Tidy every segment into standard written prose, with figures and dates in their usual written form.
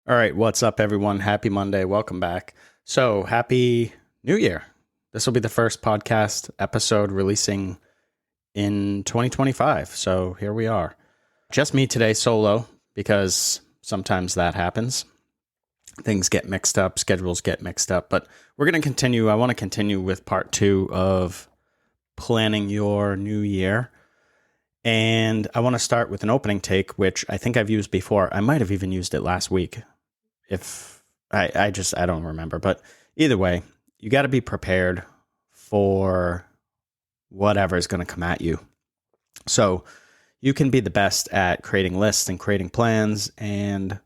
All right, what's up, everyone? Happy Monday. Welcome back. So, happy New Year. This will be the first podcast episode releasing in 2025. So, here we are. Just me today, solo, because sometimes that happens. Things get mixed up, schedules get mixed up, but we're going to continue. I want to continue with part 2 of planning your new year. And I want to start with an opening take, which I think I've used before. I might have even used it last week. If I don't remember, but either way, you got to be prepared for whatever is going to come at you. So you can be the best at creating lists and creating plans and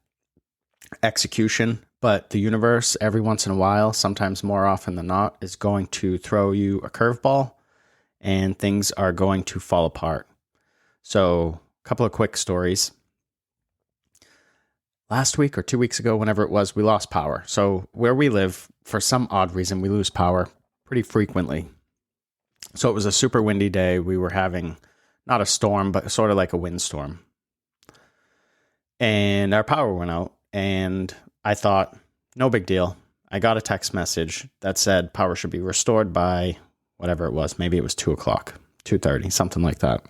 execution, but the universe, every once in a while, sometimes more often than not, is going to throw you a curveball and things are going to fall apart. So a couple of quick stories. Last week or 2 weeks ago, whenever it was, we lost power. So where we live, for some odd reason, we lose power pretty frequently. So it was a super windy day. We were having not a storm, but sort of like a windstorm. And our power went out. And I thought, no big deal. I got a text message that said power should be restored by whatever it was. Maybe it was 2 o'clock, 2:30, something like that.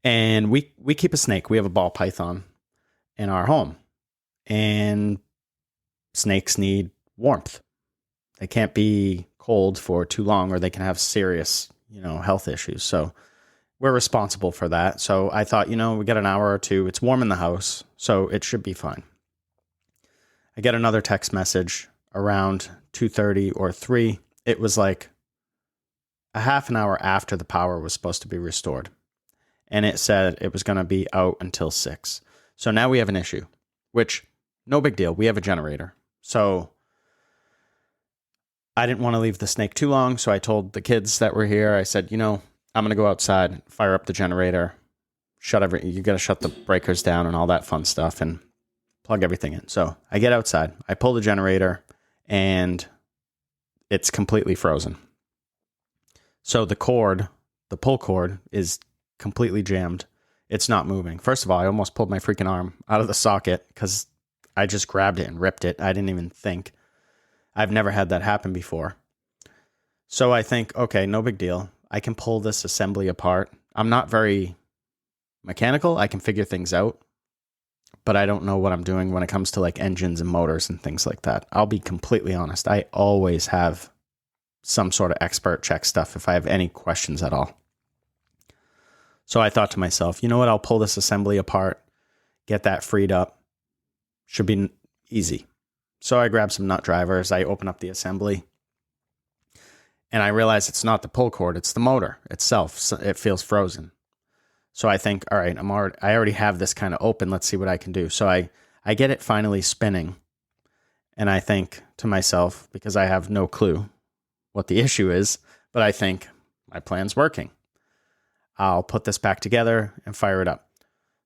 And we keep a snake. We have a ball python in our home, and snakes need warmth. They can't be cold for too long or they can have serious, health issues. So we're responsible for that. So I thought, we got an hour or two. It's warm in the house, so it should be fine. I get another text message around 2:30 or 3. It was like a half an hour after the power was supposed to be restored. And it said it was going to be out until 6. So now we have an issue, which no big deal. We have a generator. So I didn't want to leave the snake too long. So I told the kids that were here, I said, I'm going to go outside, fire up the generator, you got to shut the breakers down and all that fun stuff and plug everything in. So I get outside, I pull the generator and it's completely frozen. So the pull cord is completely jammed. It's not moving. First of all, I almost pulled my freaking arm out of the socket because I just grabbed it and ripped it. I didn't even think. I've never had that happen before. So I think, okay, no big deal. I can pull this assembly apart. I'm not very mechanical. I can figure things out, but I don't know what I'm doing when it comes to like engines and motors and things like that. I'll be completely honest. I always have some sort of expert check stuff if I have any questions at all. So I thought to myself, you know what? I'll pull this assembly apart, get that freed up. Should be easy. So I grabbed some nut drivers. I open up the assembly and I realize it's not the pull cord. It's the motor itself. So it feels frozen. So I think, all right, I already have this kind of open. Let's see what I can do. So I get it finally spinning. And I think to myself, because I have no clue what the issue is, but I think my plan's working. I'll put this back together and fire it up.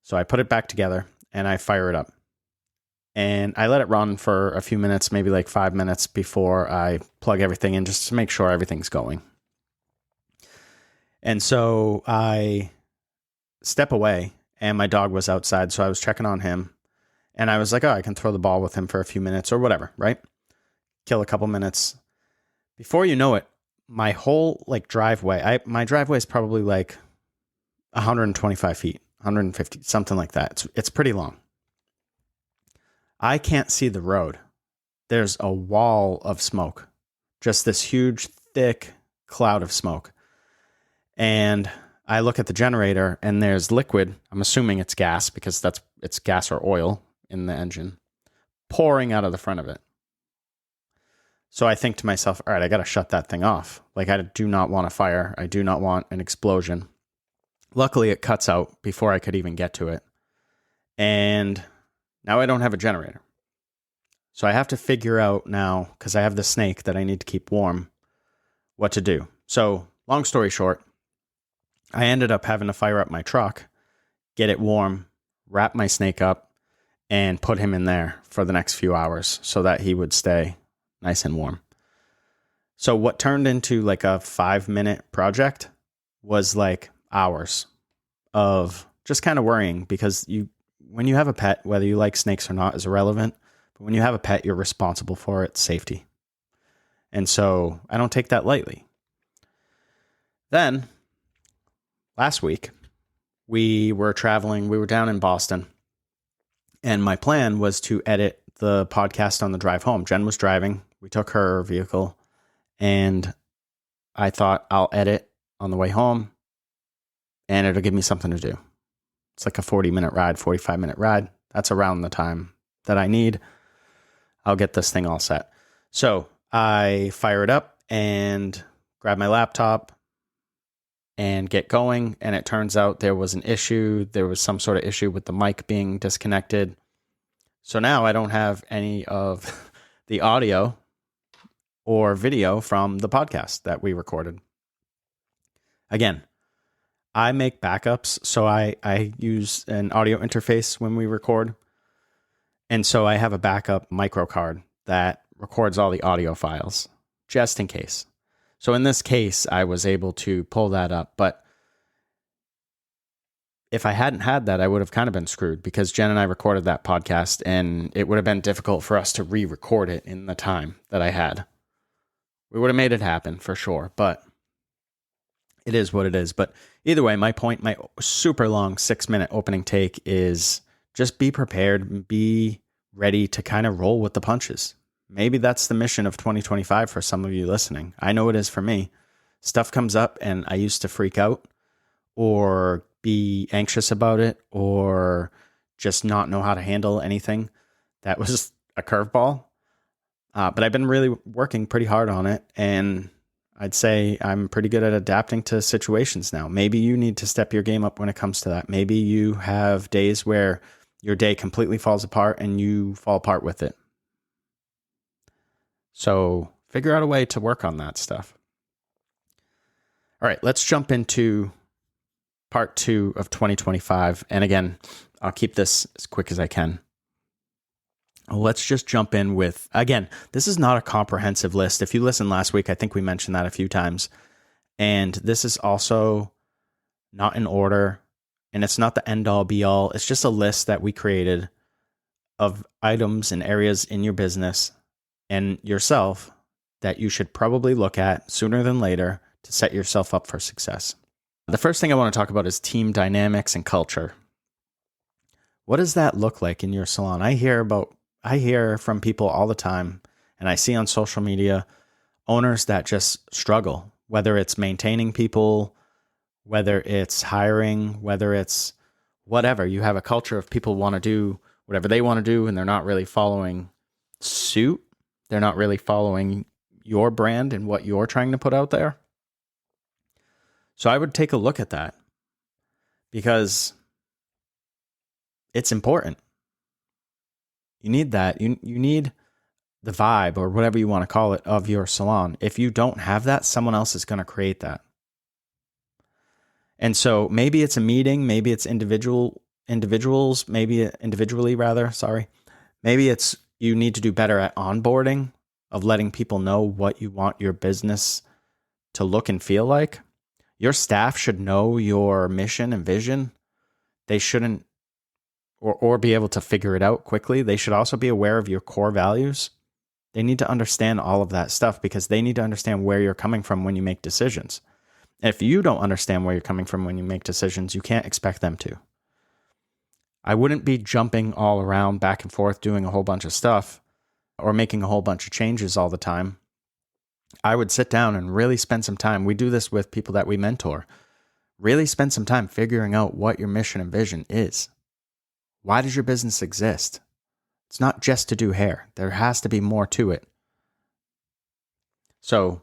So I put it back together and I fire it up. And I let it run for a few minutes, maybe like 5 minutes before I plug everything in just to make sure everything's going. And so I step away and my dog was outside. So I was checking on him and I was like, oh, I can throw the ball with him for a few minutes or whatever, right? Kill a couple minutes. Before you know it, my whole driveway, my driveway is probably like 125 feet, 150, something like that. It's pretty long. I can't see the road. There's a wall of smoke, just this huge, thick cloud of smoke. And I look at the generator and there's liquid. I'm assuming it's gas because it's gas or oil in the engine pouring out of the front of it. So I think to myself, all right, I got to shut that thing off. Like I do not want a fire. I do not want an explosion. Luckily, it cuts out before I could even get to it. And now I don't have a generator. So I have to figure out now, because I have the snake that I need to keep warm, what to do. So long story short, I ended up having to fire up my truck, get it warm, wrap my snake up, and put him in there for the next few hours so that he would stay nice and warm. So what turned into like a 5-minute project was like hours of just kind of worrying because when you have a pet, whether you like snakes or not is irrelevant. But when you have a pet, you're responsible for its safety. And so I don't take that lightly. Then last week, we were traveling. We were down in Boston. And my plan was to edit the podcast on the drive home. Jen was driving. We took her vehicle. And I thought I'll edit on the way home. And it'll give me something to do. It's like a 40-minute ride, 45-minute ride. That's around the time that I need. I'll get this thing all set. So I fire it up and grab my laptop and get going. And it turns out there was an issue. There was some sort of issue with the mic being disconnected. So now I don't have any of the audio or video from the podcast that we recorded. Again, I make backups, so I use an audio interface when we record. And so I have a backup micro card that records all the audio files, just in case. So in this case, I was able to pull that up. But if I hadn't had that, I would have kind of been screwed because Jen and I recorded that podcast, and it would have been difficult for us to re-record it in the time that I had. We would have made it happen for sure, but it is what it is. But either way, my point, my super long 6-minute opening take is just be prepared, be ready to kind of roll with the punches. Maybe that's the mission of 2025 for some of you listening. I know it is for me. Stuff comes up and I used to freak out or be anxious about it or just not know how to handle anything. That was a curveball. But I've been really working pretty hard on it, and I'd say I'm pretty good at adapting to situations now. Maybe you need to step your game up when it comes to that. Maybe you have days where your day completely falls apart and you fall apart with it. So figure out a way to work on that stuff. All right, let's jump into part 2 of 2025. And again, I'll keep this as quick as I can. Let's just jump in with, again, this is not a comprehensive list. If you listened last week, I think we mentioned that a few times. And this is also not in order, and it's not the end all be all. It's just a list that we created of items and areas in your business and yourself that you should probably look at sooner than later to set yourself up for success. The first thing I want to talk about is team dynamics and culture. What does that look like in your salon? I hear from people all the time, and I see on social media owners that just struggle, whether it's maintaining people, whether it's hiring, whether it's whatever. You have a culture of people want to do whatever they want to do, and they're not really following suit. They're not really following your brand and what you're trying to put out there. So I would take a look at that because it's important. You need that. You need the vibe or whatever you want to call it of your salon. If you don't have that, someone else is going to create that. And so maybe it's a meeting, maybe it's individuals, maybe individually rather, sorry. Maybe it's you need to do better at onboarding, of letting people know what you want your business to look and feel like. Your staff should know your mission and vision. They shouldn't or be able to figure it out quickly. They should also be aware of your core values. They need to understand all of that stuff because they need to understand where you're coming from when you make decisions. If you don't understand where you're coming from when you make decisions, you can't expect them to. I wouldn't be jumping all around back and forth doing a whole bunch of stuff or making a whole bunch of changes all the time. I would sit down and really spend some time. We do this with people that we mentor. Really spend some time figuring out what your mission and vision is. Why does your business exist? It's not just to do hair. There has to be more to it. So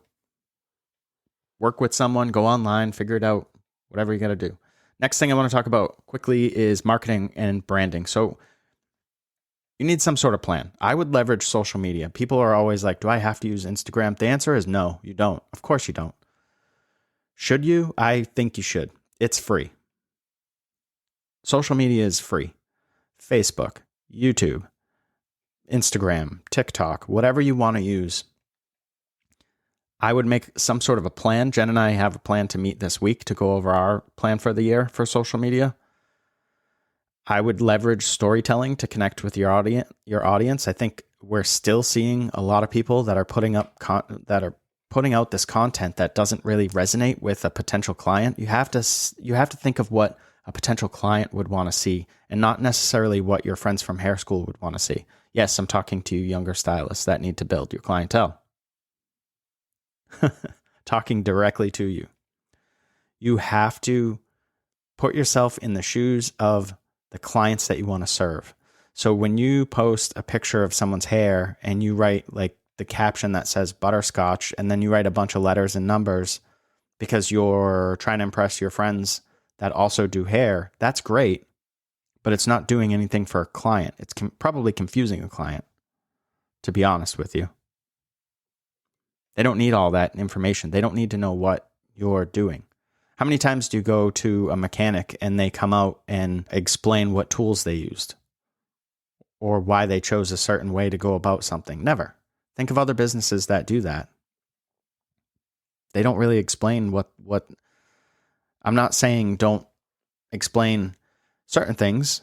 work with someone, go online, figure it out, whatever you got to do. Next thing I want to talk about quickly is marketing and branding. So you need some sort of plan. I would leverage social media. People are always like, do I have to use Instagram? The answer is no, you don't. Of course you don't. Should you? I think you should. It's free. Social media is free. Facebook, YouTube, Instagram, TikTok, whatever you want to use. I would make some sort of a plan. Jen and I have a plan to meet this week to go over our plan for the year for social media. I would leverage storytelling to connect with your audience. I think we're still seeing a lot of people that are putting out this content that doesn't really resonate with a potential client. You have to think of what a potential client would want to see, and not necessarily what your friends from hair school would want to see. Yes, I'm talking to younger stylists that need to build your clientele. Talking directly to you. You have to put yourself in the shoes of the clients that you want to serve. So when you post a picture of someone's hair and you write like the caption that says butterscotch, and then you write a bunch of letters and numbers because you're trying to impress your friends that also do hair, that's great, but it's not doing anything for a client. It's probably confusing a client, to be honest with you. They don't need all that information. They don't need to know what you're doing. How many times do you go to a mechanic and they come out and explain what tools they used or why they chose a certain way to go about something? Never. Think of other businesses that do that. They don't really explain what I'm not saying don't explain certain things.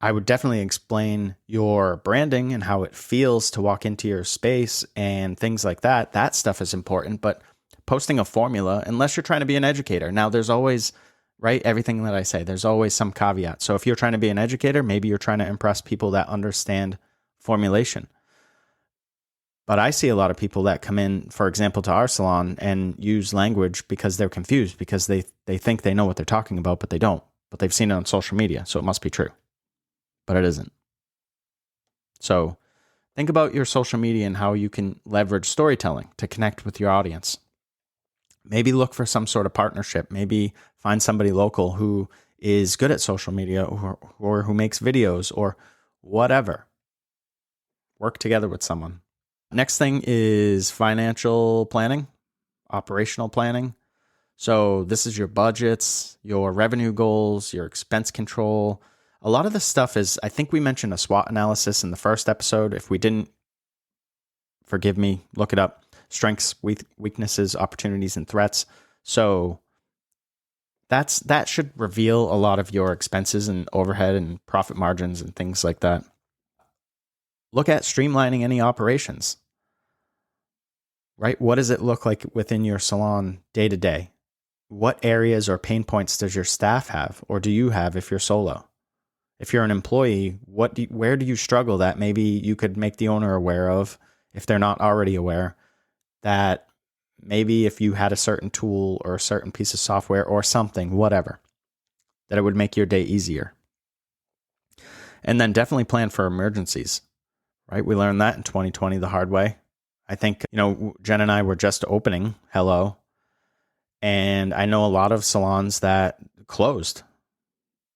I would definitely explain your branding and how it feels to walk into your space and things like that. That stuff is important, but posting a formula, unless you're trying to be an educator. Now, there's always, right, everything that I say, there's always some caveat. So if you're trying to be an educator, maybe you're trying to impress people that understand formulation. But I see a lot of people that come in, for example, to our salon and use language because they're confused, because they think they know what they're talking about, but they don't. But they've seen it on social media, so it must be true. But it isn't. So think about your social media and how you can leverage storytelling to connect with your audience. Maybe look for some sort of partnership. Maybe find somebody local who is good at social media or who makes videos or whatever. Work together with someone. Next thing is financial planning, operational planning. So this is your budgets, your revenue goals, your expense control. A lot of this stuff is, I think we mentioned a SWOT analysis in the first episode. If we didn't, forgive me, look it up. Strengths, weaknesses, opportunities, and threats. So that should reveal a lot of your expenses and overhead and profit margins and things like that. Look at streamlining any operations, right? What does it look like within your salon day to day? What areas or pain points does your staff have, or do you have if you're solo? If you're an employee, where do you struggle that maybe you could make the owner aware of, if they're not already aware, that maybe if you had a certain tool or a certain piece of software or something, whatever, that it would make your day easier. And then definitely plan for emergencies, right? We learned that in 2020 the hard way. I think, Jen and I were just opening Hello, and I know a lot of salons that closed.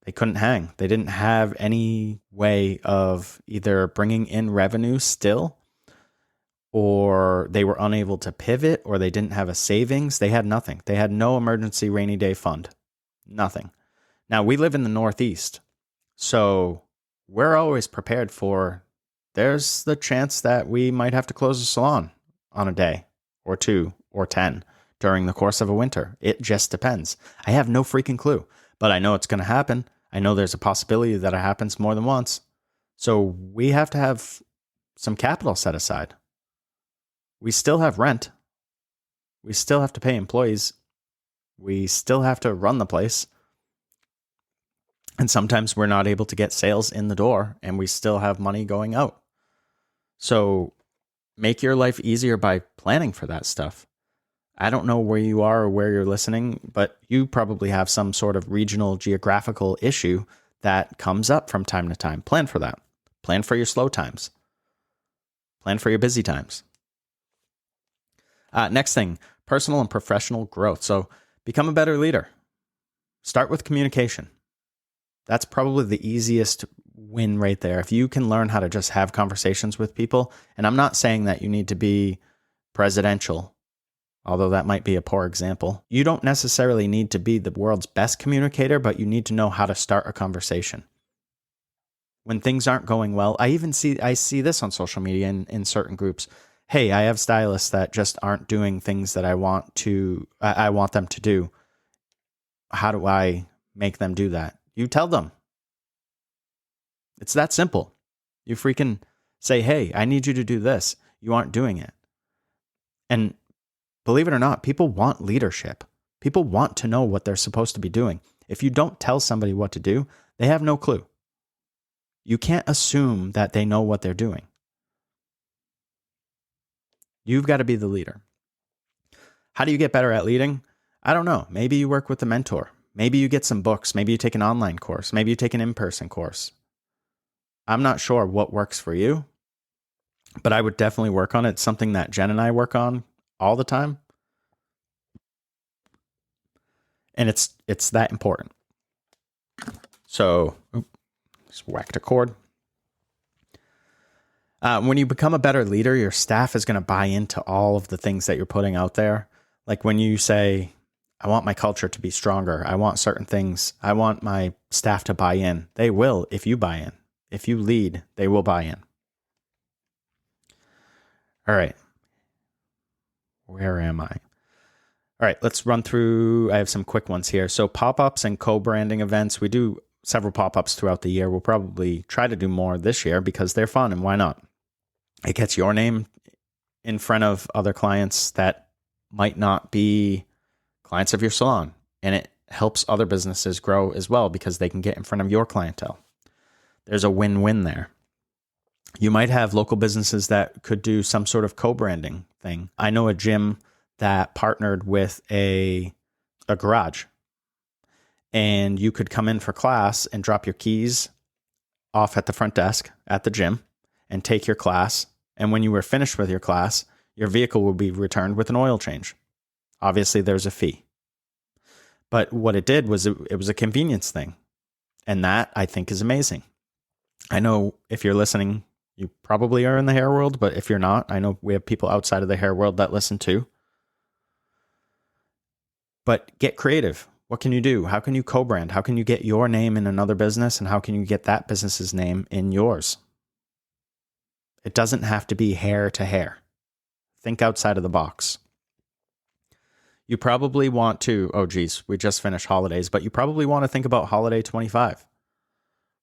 They couldn't hang. They didn't have any way of either bringing in revenue still, or they were unable to pivot, or they didn't have a savings. They had nothing. They had no emergency rainy day fund. Nothing. Now, we live in the Northeast, so we're always prepared for, there's the chance that we might have to close a salon on a day or 2 or 10 during the course of a winter. It just depends. I have no freaking clue, but I know it's going to happen. I know there's a possibility that it happens more than once. So we have to have some capital set aside. We still have rent. We still have to pay employees. We still have to run the place. And sometimes we're not able to get sales in the door and we still have money going out. So make your life easier by planning for that stuff. I don't know where you are or where you're listening, but you probably have some sort of regional geographical issue that comes up from time to time. Plan for that. Plan for your slow times. Plan for your busy times. Next thing, personal and professional growth. So become a better leader. Start with communication. That's probably the easiest win right there. If you can learn how to just have conversations with people, and I'm not saying that you need to be presidential, although that might be a poor example. You don't necessarily need to be the world's best communicator, but you need to know how to start a conversation. When things aren't going well, I see this on social media in certain groups. Hey, I have stylists that just aren't doing things that I want them to do. How do I make them do that? You tell them. It's that simple. You freaking say, hey, I need you to do this. You aren't doing it. And believe it or not, people want leadership. People want to know what they're supposed to be doing. If you don't tell somebody what to do, they have no clue. You can't assume that they know what they're doing. You've got to be the leader. How do you get better at leading? I don't know. Maybe you work with a mentor. Maybe you get some books. Maybe you take an online course. Maybe you take an in-person course. I'm not sure what works for you, but I would definitely work on it. It's something that Jen and I work on all the time. And it's that important. So, just whacked a cord. When you become a better leader, your staff is going to buy into all of the things that you're putting out there. Like when you say, I want my culture to be stronger. I want certain things. I want my staff to buy in. They will if you buy in. If you lead, they will buy in. All right. Where am I? All right, let's run through. I have some quick ones here. So pop-ups and co-branding events. We do several pop-ups throughout the year. We'll probably try to do more this year because they're fun, and why not? It gets your name in front of other clients that might not be clients of your salon, and it helps other businesses grow as well because they can get in front of your clientele. There's a win-win there. You might have local businesses that could do some sort of co-branding thing. I know a gym that partnered with a garage, and you could come in for class and drop your keys off at the front desk at the gym and take your class. And when you were finished with your class, your vehicle will be returned with an oil change. Obviously, there's a fee. But what it did was it was a convenience thing. And that, I think, is amazing. I know if you're listening, you probably are in the hair world, but if you're not, I know we have people outside of the hair world that listen too. But get creative. What can you do? How can you co-brand? How can you get your name in another business? And how can you get that business's name in yours? It doesn't have to be hair to hair. Think outside of the box. You probably want to, we just finished holidays, but you probably want to think about holiday 25.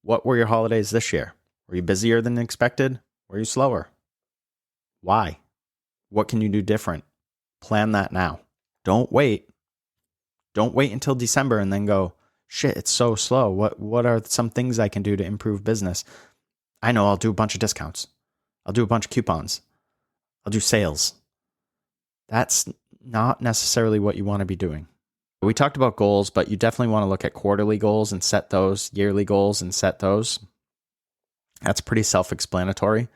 What were your holidays this year? Were you busier than expected? Were you slower? Why? What can you do different? Plan that now. Don't wait. Don't wait until December and then go, shit, it's so slow. What are some things I can do to improve business? I know, I'll do a bunch of discounts. I'll do a bunch of coupons. I'll do sales. That's not necessarily what you want to be doing. We talked about goals, but you definitely want to look at quarterly goals and set those, yearly goals and set those. That's pretty self-explanatory.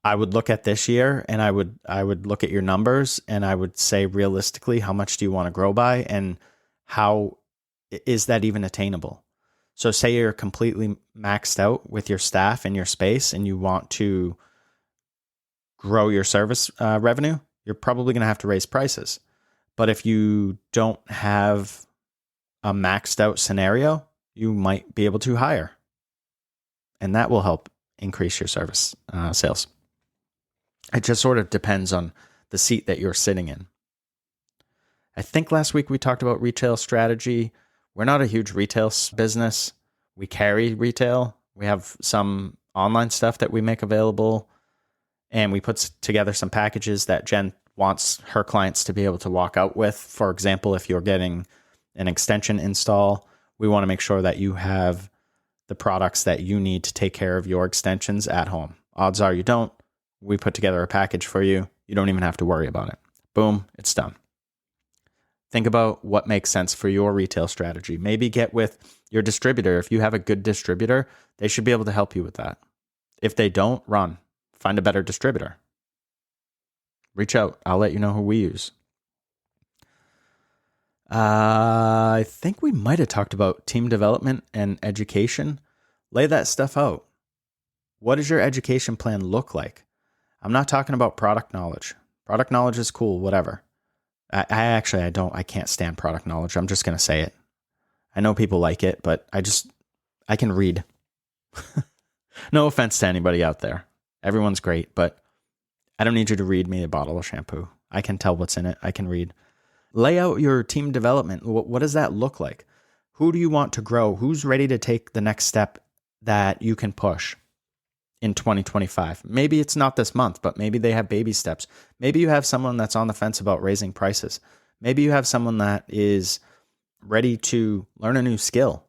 I would look at this year and I would look at your numbers and I would say realistically, how much do you want to grow by and how is that even attainable? So say you're completely maxed out with your staff and your space and you want to grow your service revenue, you're probably going to have to raise prices. But if you don't have a maxed out scenario, you might be able to hire. And that will help increase your service sales. It just sort of depends on the seat that you're sitting in. I think last week we talked about retail strategy. We're not a huge retail business. We carry retail. We have some online stuff that we make available. And we put together some packages that Jen wants her clients to be able to walk out with. For example, if you're getting an extension install, we want to make sure that you have the products that you need to take care of your extensions at home. Odds are you don't. We put together a package for you. You don't even have to worry about it. Boom, it's done. Think about what makes sense for your retail strategy. Maybe get with your distributor. If you have a good distributor, they should be able to help you with that. If they don't, run. Find a better distributor. Reach out. I'll let you know who we use. I think we might have talked about team development and education. Lay that stuff out. What does your education plan look like? I'm not talking about product knowledge. Product knowledge is cool, whatever. I can't stand product knowledge. I'm just going to say it. I know people like it, but I can read. No offense to anybody out there. Everyone's great, but I don't need you to read me a bottle of shampoo. I can tell what's in it. I can read. Lay out your team development. What does that look like? Who do you want to grow? Who's ready to take the next step that you can push in 2025? Maybe it's not this month, but maybe they have baby steps. Maybe you have someone that's on the fence about raising prices. Maybe you have someone that is ready to learn a new skill,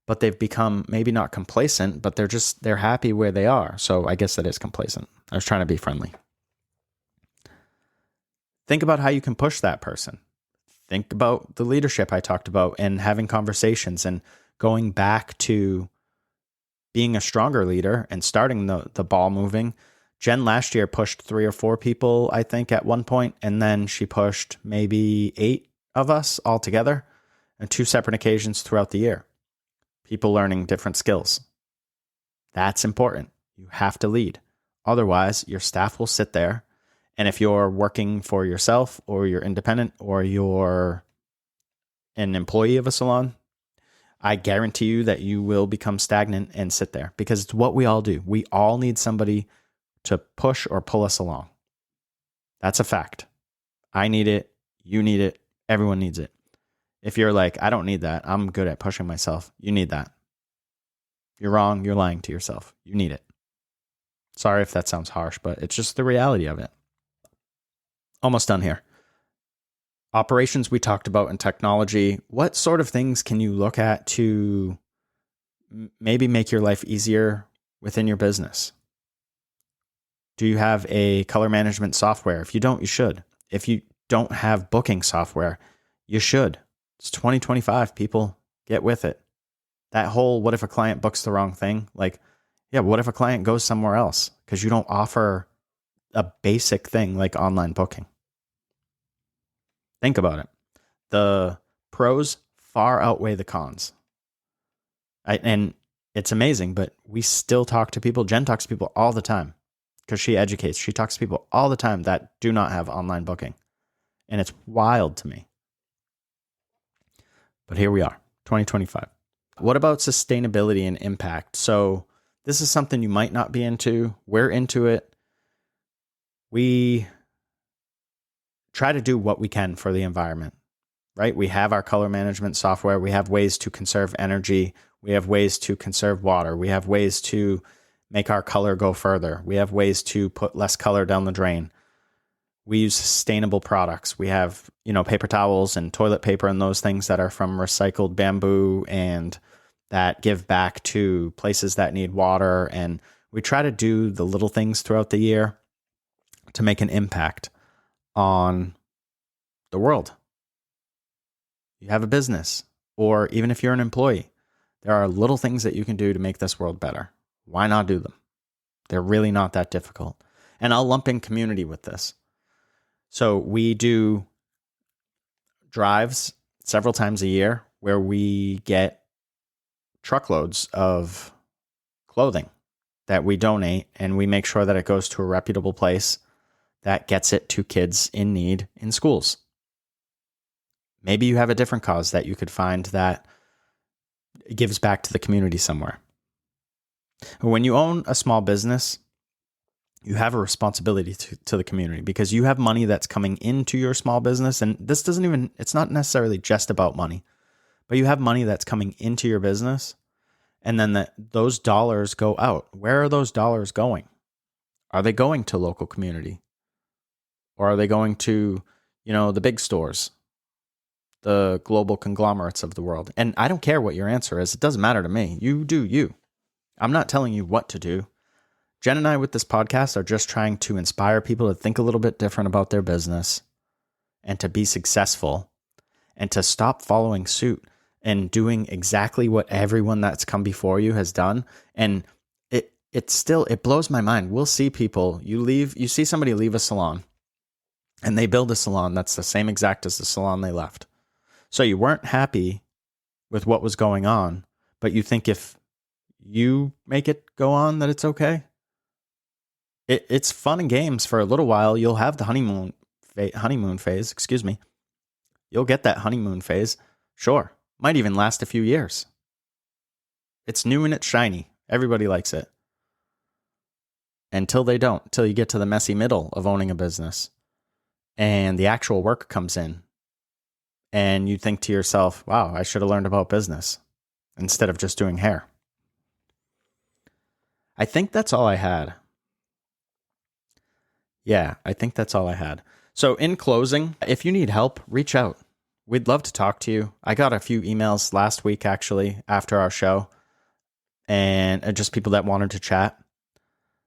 but they've become maybe not complacent, but they're happy where they are. So I guess that is complacent. I was trying to be friendly. Think about how you can push that person. Think about the leadership I talked about and having conversations and going back to being a stronger leader and starting the ball moving. Jen last year pushed 3 or 4 people, I think, at one point, and then she pushed maybe 8 of us all together on 2 separate occasions throughout the year. People learning different skills. That's important. You have to lead. Otherwise, your staff will sit there. And if you're working for yourself or you're independent or you're an employee of a salon, I guarantee you that you will become stagnant and sit there, because it's what we all do. We all need somebody to push or pull us along. That's a fact. I need it. You need it. Everyone needs it. If you're like, I don't need that, I'm good at pushing myself, you need that. You're wrong. You're lying to yourself. You need it. Sorry if that sounds harsh, but it's just the reality of it. Almost done here. Operations we talked about in technology. What sort of things can you look at to maybe make your life easier within your business? Do you have a color management software? If you don't, you should. If you don't have booking software, you should. It's 2025, people. Get with it. That whole, what if a client books the wrong thing? Like, yeah, what if a client goes somewhere else because you don't offer a basic thing like online booking? Think about it. The pros far outweigh the cons. And it's amazing, but we still talk to people. Jen talks to people all the time because she educates. She talks to people all the time that do not have online booking. And it's wild to me. But here we are, 2025. What about sustainability and impact? So this is something you might not be into. We're into it. We try to do what we can for the environment, right? We have our color management software. We have ways to conserve energy. We have ways to conserve water. We have ways to make our color go further. We have ways to put less color down the drain. We use sustainable products. We have, paper towels and toilet paper and those things that are from recycled bamboo and that give back to places that need water. And we try to do the little things throughout the year to make an impact on the world. You have a business, or even if you're an employee, there are little things that you can do to make this world better. Why not do them? They're really not that difficult. And I'll lump in community with this. So we do drives several times a year where we get truckloads of clothing that we donate, and we make sure that it goes to a reputable place that gets it to kids in need in schools. Maybe you have a different cause that you could find that gives back to the community somewhere. When you own a small business, you have a responsibility to the community because you have money that's coming into your small business. And this it's not necessarily just about money, but you have money that's coming into your business. And then those dollars go out. Where are those dollars going? Are they going to local community? Or are they going to, the big stores, the global conglomerates of the world? And I don't care what your answer is. It doesn't matter to me. You do you. I'm not telling you what to do. Jen and I with this podcast are just trying to inspire people to think a little bit different about their business and to be successful and to stop following suit and doing exactly what everyone that's come before you has done. And it blows my mind. We'll see people, you see somebody leave a salon and they build a salon that's the same exact as the salon they left. So you weren't happy with what was going on, but you think if you make it go on that it's okay. It's fun and games for a little while. You'll have the honeymoon phase. You'll get that honeymoon phase. Sure. Might even last a few years. It's new and it's shiny. Everybody likes it. Until they don't. Until you get to the messy middle of owning a business. And the actual work comes in. and you think to yourself, wow, I should have learned about business instead of just doing hair. I think that's all I had. Yeah, I think that's all I had. So in closing, if you need help, reach out. We'd love to talk to you. I got a few emails last week, actually, after our show, and just people that wanted to chat.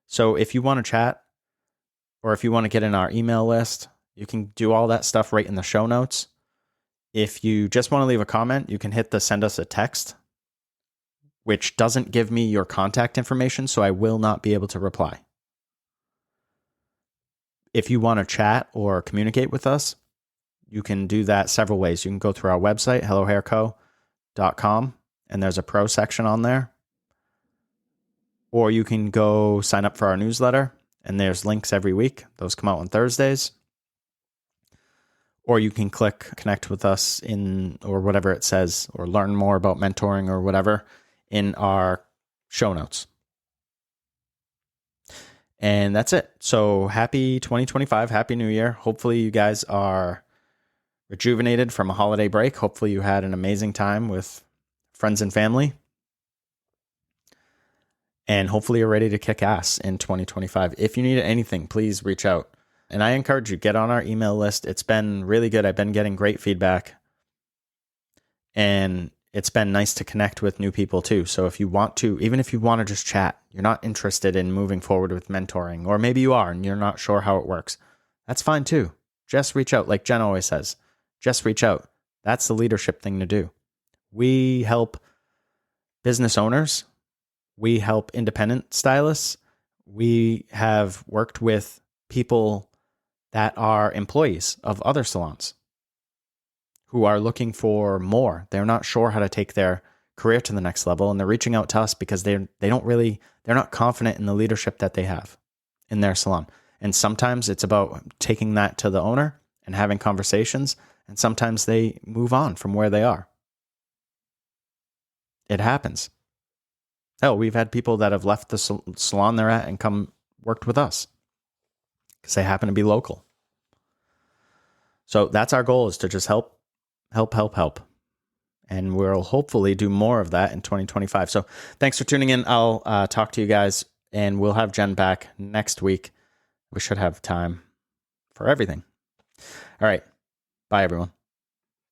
So if you want to chat, or if you want to get in our email list, you can do all that stuff right in the show notes. If you just want to leave a comment, you can hit the send us a text, which doesn't give me your contact information, so I will not be able to reply. If you want to chat or communicate with us, you can do that several ways. You can go through our website, hellohairco.com, and there's a pro section on there. Or you can go sign up for our newsletter, and there's links every week. Those come out on Thursdays. Or you can click connect with us in, or whatever it says, or learn more about mentoring or whatever in our show notes. And that's it. So happy 2025. Happy New Year. Hopefully you guys are rejuvenated from a holiday break. Hopefully you had an amazing time with friends and family. And hopefully you're ready to kick ass in 2025. If you need anything, please reach out. And I encourage you, get on our email list. It's been really good. I've been getting great feedback. And it's been nice to connect with new people too. So if you want to, even if you want to just chat, you're not interested in moving forward with mentoring, or maybe you are and you're not sure how it works, that's fine too. Just reach out. Like Jen always says, just reach out. That's the leadership thing to do. We help business owners. We help independent stylists. We have worked with people that are employees of other salons who are looking for more. They're not sure how to take their career to the next level, and they're reaching out to us because they're not confident in the leadership that they have in their salon. And sometimes it's about taking that to the owner and having conversations, and sometimes they move on from where they are. It happens. Hell, we've had people that have left the salon they're at and come worked with us because they happen to be local. So that's our goal, is to just help. And we'll hopefully do more of that in 2025. So thanks for tuning in. I'll talk to you guys, and we'll have Jen back next week. We should have time for everything. All right. Bye, everyone.